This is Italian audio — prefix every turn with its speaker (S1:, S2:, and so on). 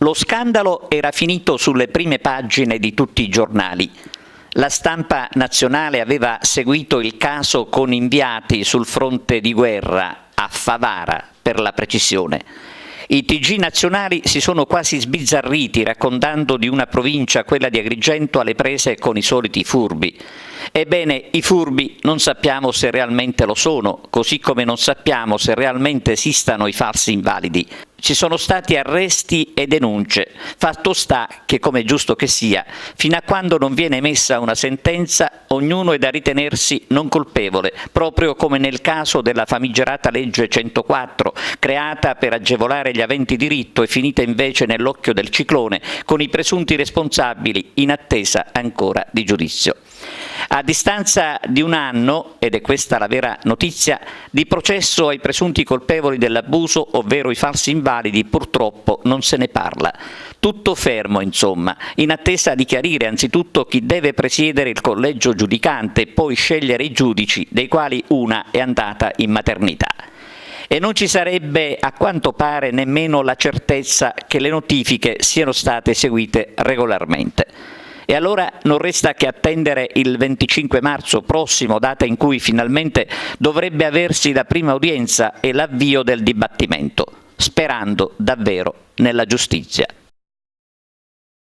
S1: Lo scandalo era finito sulle prime pagine di tutti i giornali. La stampa nazionale aveva seguito il caso con inviati sul fronte di guerra, a Favara per la precisione. I TG nazionali si sono quasi sbizzarriti raccontando di una provincia, quella di Agrigento, alle prese con i soliti furbi. Ebbene, i furbi non sappiamo se realmente lo sono, così come non sappiamo se realmente esistano i falsi invalidi. Ci sono stati arresti e denunce. Fatto sta che, come è giusto che sia, fino a quando non viene emessa una sentenza, ognuno è da ritenersi non colpevole, proprio come nel caso della famigerata legge 104, creata per agevolare gli aventi diritto e finita invece nell'occhio del ciclone, con i presunti responsabili in attesa ancora di giudizio. A distanza di un anno, ed è questa la vera notizia, di processo ai presunti colpevoli dell'abuso, ovvero i falsi invalidi, purtroppo non se ne parla. Tutto fermo, insomma, in attesa di chiarire anzitutto chi deve presiedere il collegio giudicante e poi scegliere i giudici, dei quali una è andata in maternità. E non ci sarebbe, a quanto pare, nemmeno la certezza che le notifiche siano state eseguite regolarmente. E allora non resta che attendere il 25 marzo prossimo, data in cui finalmente dovrebbe aversi la prima udienza e l'avvio del dibattimento, sperando davvero nella giustizia.